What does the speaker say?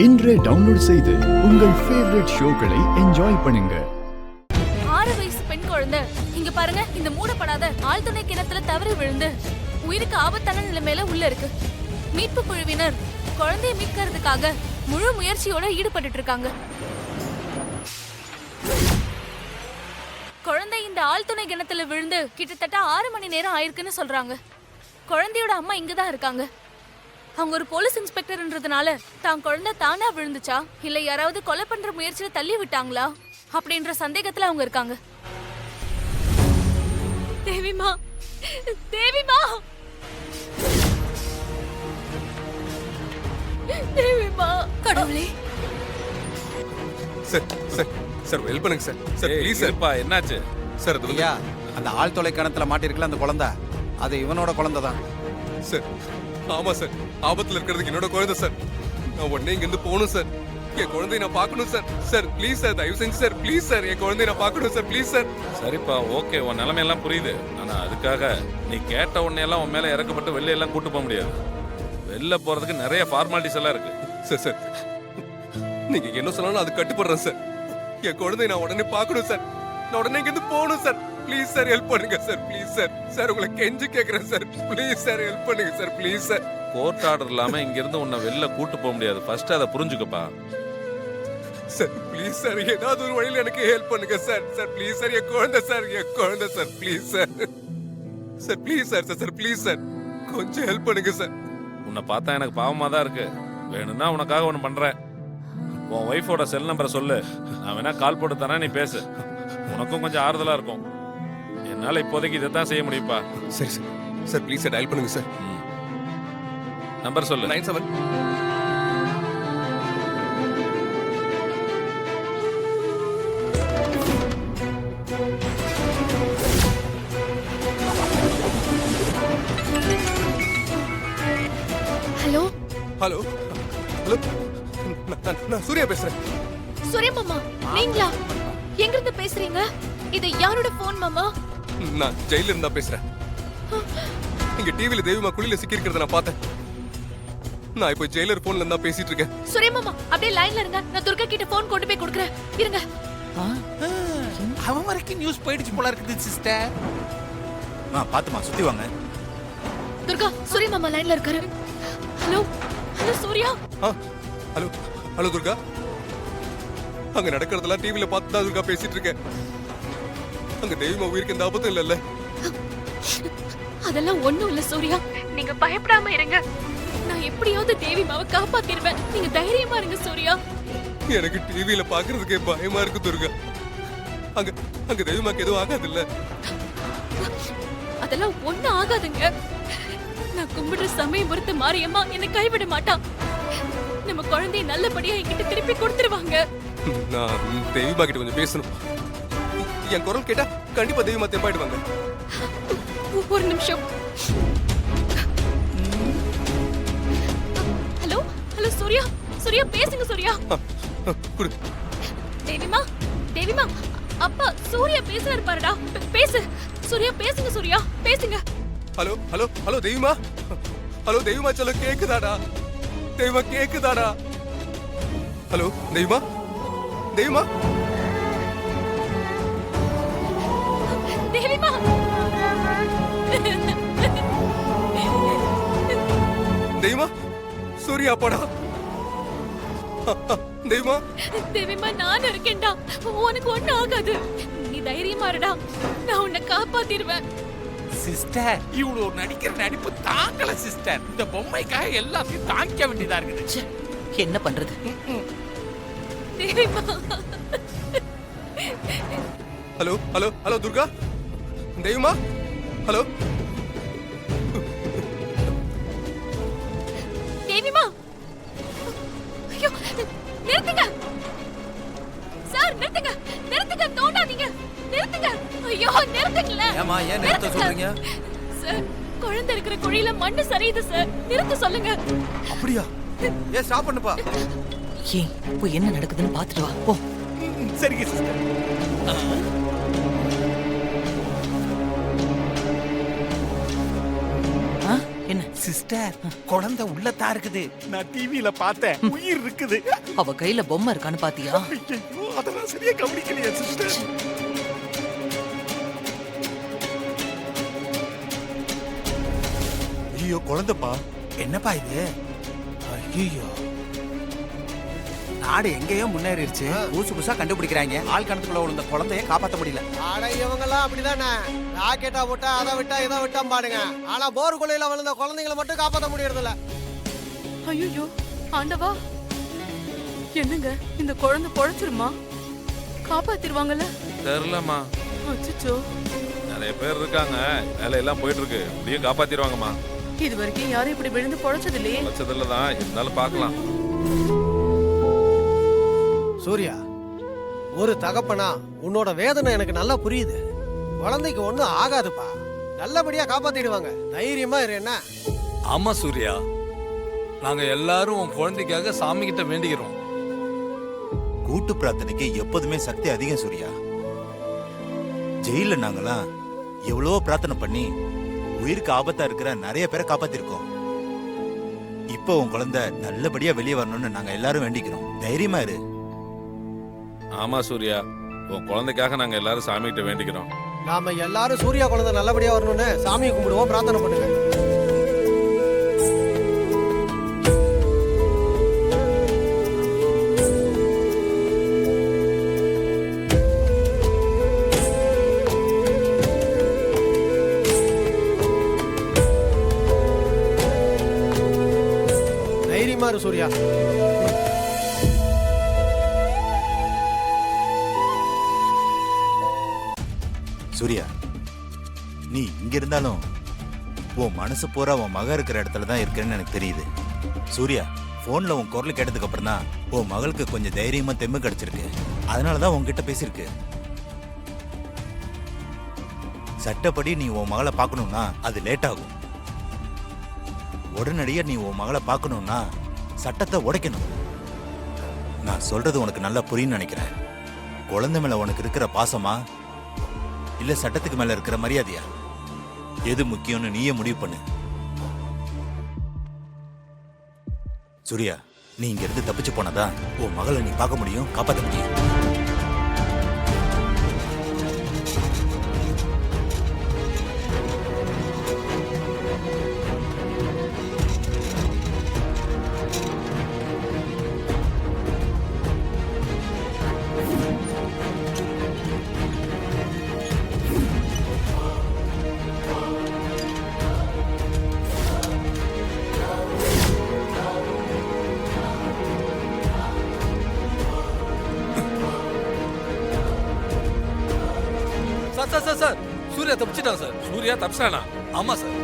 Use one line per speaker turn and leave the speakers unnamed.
இன்றே டவுன்லோட் செய்து உங்கள் ஃபேவரட் ஷோக்களை என்ஜாய் பண்ணுங்க.
6 வயசு பெண் குழந்தை இங்க பாருங்க, இந்த மூடப்படாத ஆழ்துணை கிணத்துல தவறி விழுந்து உயிருக்கு ஆபத்தான நிலைமையில உள்ள இருக்கு. மீட்பு குழுவினர் குழந்தையை மீட்கிறதுக்காக முழு முயற்சியோட ஈடுபட்டு இருக்காங்க. குழந்தை இந்த ஆழ்துணை கிணத்துல விழுந்து கிட்டத்தட்ட 6 மணி நேரம் ஆயிருக்குன்னு சொல்றாங்க. குழந்தையோட அம்மா இங்கதான் இருக்காங்க. அவங்க ஒரு போலீஸ் இன்ஸ்பெக்டர்ன்றதுனால தான் குழந்தை தானா விழுந்துச்சா இல்ல யாராவது கொலை பண்ற முயற்சியில தள்ளி விட்டாங்களா அப்படின்ற சந்தேகத்துல அவங்க இருக்காங்க. தேவிமா, தேவிமா, தேவிமா, கடவுளே.
சார் சார் சார் ஹெல்ப் பண்ணுங்க சார். Sir please sir.
பா என்னாச்சு
சார் அது
ஐயா, அந்த ஆழ்துளை கிணத்துல மாட்டிருக்கல அந்த குழந்தை, அது இவனோட குழந்தை தான்.
சார் ஆமா சார், ஆபத்துல இருக்கிறதுக்கு என்னோட குழந்தை சார். நான் உடனே இங்க இருந்து போகணும் சார். என் குழந்தைய நான் பார்க்கணும் சார். சார் ப்ளீஸ் சார், தயவு செஞ்சு சார், ப்ளீஸ் சார், என் குழந்தைய நான் பார்க்கணும் சார், ப்ளீஸ் சார்.
சரிப்பா, ஓகே, உன் நிலைமையெல்லாம் புரியுது. ஆனா அதுக்காக நீ கேட்ட உடனே எல்லாம் உன் மேல இறக்கப்பட்டு வெளில எல்லாம் கூட்டு போக முடியாது. வெளில போறதுக்கு நிறைய ஃபார்மாலிட்டிஸ் எல்லாம் இருக்கு.
சார் சார் நீங்க என்ன சொன்னாலும் அது கட்டுப்படுறேன் சார். என் குழந்தைய நான் உடனே பார்க்கணும் சார். நான் உடனே இங்க இருந்து போகணும் சார். ப்ளீஸ் சார் ஹெல்ப் பண்ணுங்க சார், ப்ளீஸ் சார். சார் உங்களை கெஞ்சி கேக்குறேன் சார், ப்ளீஸ் சார் ஹெல்ப் பண்ணுங்க sir, please sir.
Court order இல்லாம இங்க இருந்து உன்னை வெளில கூட்டு போக முடியாது. ஃபர்ஸ்ட் அதை புரிஞ்சுக்கப்பா.
சார் ப்ளீஸ் சார், ஏதாவது ஒரு வழியில எனக்கு ஹெல்ப் பண்ணுங்க சார். சார் ப்ளீஸ் சார், என் குழந்தை சார், என் குழந்தை sir, please sir. Sir please sir, sir please sir, கொஞ்சம் ஹெல்ப் பண்ணுங்க சார்.
உன்னை பார்த்தா எனக்கு பாவமா தான் இருக்கு. வேணும்னா உனக்காக ஒன்று பண்றேன். உன் ஒய்ஃபோட செல் நம்பரை சொல்லு, நான் வேணா கால் போட்டு தரேன், நீ பேசு. உனக்கும் கொஞ்சம் ஆறுதலா இருக்கும். என்னால இப்போதைக்கு இதை தான் செய்ய முடியுப்பா.
சரி sir. Sir please sir dial பண்ணுங்க சார்.
நம்பர் சொல்லு.
97.
ஹலோ
ஹலோ ஹலோ, நான் சூர்யா பேசுறேன்.
சூர்யா மாமா, நீங்களா? எங்க இருந்து பேசுறீங்க? இது யாரோட போன் மாமா?
நான் ஜெயில இருந்தா பேசுறேன். இங்க டிவில தேவிமா குழியில சிக்கி இருக்கிறத நான் பார்த்தேன். நான் இப்போ ஜெயிலர் போன்ல இருந்தா பேசிட்டு இருக்கேன்.
சூர்யா மாமா, அப்படியே லைன்ல இருங்க. நான் துர்கா கிட்ட போன் கொண்டு போய் கொடுக்குறேன். இருங்க.
அவன் வரைக்கும் நியூஸ் போயிடுச்சு போல இருக்குது சிஸ்டர். பாத்துமா, சுத்தி வாங்க.
துர்கா, சூர்யா மாமா லைன்ல இருக்காரு. Hello hello Surya.
Hello hello Durga. அங்க நடக்கிறதெல்லாம் டிவில பார்த்து தான் துர்கா பேசிட்டு இருக்கேன். அங்க தேவிமா உயிருக்கு எந்த ஆபத்தும் இல்லல்ல?
அதெல்லாம் ஒண்ணும் இல்ல சூர்யா, நீங்க பயப்படாம இருங்க. நான் எப்படியாவது தேவிமாவை காப்பாத்திடுவேன். நீங்க தைரியமா இருங்க சூர்யா.
எனக்கு டிவில பாக்குறதுக்கே பயமா இருக்கு துர்கா. அங்க அங்க தேவிமாக்கு எதுவும் ஆகாது இல்ல?
அதெல்லாம் ஒண்ணும் ஆகாதுங்க. நான் கும்பிடுற சமயபுரத்து மாரியம்மா என்னை கைவிட மாட்டா. நம்ம குழந்தைய நல்லபடியா என்கிட்ட திருப்பி கொடுத்துருவாங்க.
நான் தேவிமா கிட்ட கொஞ்சம் பேசணும். என் குரல் கேட்டா கண்டிப்பா தேவிமா தெம்பாயிடுவாங்க.
ஒரு நிமிஷம். ஹலோ ஹலோ சூர்யா, சூர்யா பேசுங்க சூர்யா.
குடு.
தேவிமா, தேவிமா, அப்பா சூர்யா பேசுறாரு பாருடா. பேசு சூர்யா, பேசுங்க சூர்யா, பேசுங்க.
ஹலோ ஹலோ ஹலோ தேவிமா. ஹலோ தேவிமா, சொல்ல கேக்குதாடா? தேவிமா கேக்குதாடா? ஹலோ தேவிமா, தேவிமா,
தேவிமா.
தேவிமா, சூர்யா அப்பாடா. தேவிமா,
தேவிமா, நான் இருக்கேன்டா. உனக்கு ஒண்ணும் ஆகாது. நீ தைரியமா இருடா. நான் உன்னை காப்பாத்திடுவேன்.
சிஸ்டர், இவ்வளவு நடிக்கிற நடிப்பு தாங்கல சிஸ்டர். இந்த பொம்மைக்காக எல்லாத்தையும் தாங்கிக்க வேண்டியதா இருக்குது.
என்ன பண்றது?
தேவிமா.
Hello hello hello Durga. தேவிமா, ஹலோ.
தேவிமா, ஐயோ நிறுத்துங்க சார், நிறுத்துங்க, நிறுத்துங்க, தோண்டாதீங்க, நிறுத்துங்க. ஐயோ நிறுத்துங்கள.
ஏமா, ஏன் நிறுத்த சொல்றீங்க?
சார், குழந்தை இருக்கிற குழியில மண்ணு சரியுது சார், நிறுத்த சொல்லுங்க.
அப்படியா? ஏன் ஸ்டாப் பண்ணுப்பா.
ஏன் போய் என்ன நடக்குதுன்னு பாத்துட்டு வா. போ.
சரிங்க சிஸ்டர்.
என்ன
சிஸ்டர் குழந்தை உள்ளதா இருக்குது. நான் டிவியில பார்த்தேன். உயிர் இருக்குது.
அவ கையில பொம்மை இருக்கான்னு பாத்தியா?
ஐயோ, அதெல்லாம் சரியா கவனிக்கலையா சிஸ்டர்?
ஐயோ குழந்தைப்பா.
என்னப்பா இது? ஐயோ, நாடு எங்கேயோ முன்னேறிடுச்சு. புதுசு புதுசா கண்டுபிடிக்கிறாங்க. ஆள் கணத்துக்குள்ள விழுந்த குழந்தைய காப்பாத்த முடியல.
ஆனா இவங்கெல்லாம் அப்படிதானே, ராக்கெட்டா விட்டா அதை விட்டா இதை விட்டா பாடுங்க. ஆனா போர் குழியில விழுந்த குழந்தைங்களை மட்டும் காப்பாத்த முடியறது இல்ல.
ஐயோ ஆண்டவா, என்னங்க இந்த குழந்தை பொழைச்சிருமா? காப்பாத்திருவாங்கல்ல?
தெரிலம்மா,
அச்சச்சோ,
நிறைய பேர் இருக்காங்க, வேலையெல்லாம் போயிட்டு இருக்கு, இப்படியே காப்பாத்திடுவாங்கம்மா.
இது வரைக்கும் யாரும் இப்படி விழுந்து பொழைச்சது இல்லையே.
வச்சதில்ல தான், இருந்தாலும் பார்க்கலாம்.
சூர்யா, ஒரு தகப்பனா உன்னோட வேதனை எனக்கு நல்லா புரியுது. குழந்தைக்கு ஒண்ணும் ஆகாதுப்பா, நல்லபடியா காப்பாத்திடுவாங்க. தைரியமா இரு. என்ன?
ஆமா சூர்யா, நாங்க எல்லாரும் உன் குழந்தைக்காக சாமி கிட்ட வேண்டிக்கிறோம்.
கூட்டு பிரார்த்தனைக்கு எப்போதுமே சக்தி அதிகம் சூர்யா. ஜெயில நாங்களாம் எவ்வளவோ பிரார்த்தனை பண்ணி உயிருக்கு ஆபத்தா இருக்கிற நிறைய பேரை காப்பாத்திருக்கோம். இப்போ உன் குழந்தை நல்லபடியா வெளியே வரணும்னு நாங்க எல்லாரும் வேண்டிக்கிறோம். தைரியமா இரு.
ஆமா சூர்யா, உன் குழந்தைக்காக நாங்க எல்லாரும் சாமி கிட்ட வேண்டிக்கிறோம்.
நாம எல்லாரும் சூர்யா குழந்தை நல்லபடியா வரணும்னு சாமியை கும்பிடுவோம், பிரார்த்தனை பண்ணுங்க. தைரியமா இரு சூர்யா.
சூர்யா, நீ இங்க இருந்தாலும் உன் மனசு பூரா உன் மக இருக்கிற இடத்துல தான் இருக்கேன்னு எனக்கு தெரியுது. சூர்யா, போன்ல உன் குரல் கேட்டதுக்கு அப்புறம் தான் உன் மகளுக்கு கொஞ்சம் தைரியமா தெம்பு கிடைச்சிருக்கு. அதனாலதான் உன்கிட்ட பேசியிருக்கு. சட்டப்படி நீ உன் மகளை பார்க்கணும்னா அது லேட் ஆகும். உடனடியா நீ உன் மகளை பார்க்கணும்னா சட்டத்தை உடைக்கணும். நான் சொல்றது உனக்கு நல்லா புரியும்னு நினைக்கிறேன். குழந்தை மேல உனக்கு இருக்கிற பாசமா இல்ல சட்டத்துக்கு மேல இருக்கிற மரியாதையா, எது முக்கியம்னு நீயே முடிவு பண்ணு. சூர்யா, நீ இங்க இருந்து தப்பிச்சு போனதான் உன் மகளை நீ பார்க்க முடியும், காப்பாற்ற முடியும்.
Sir sir sir sir, Surya தப்பிச்சிட்டான் சார்.
சூர்யா தப்சானா?
ஆமா சார்.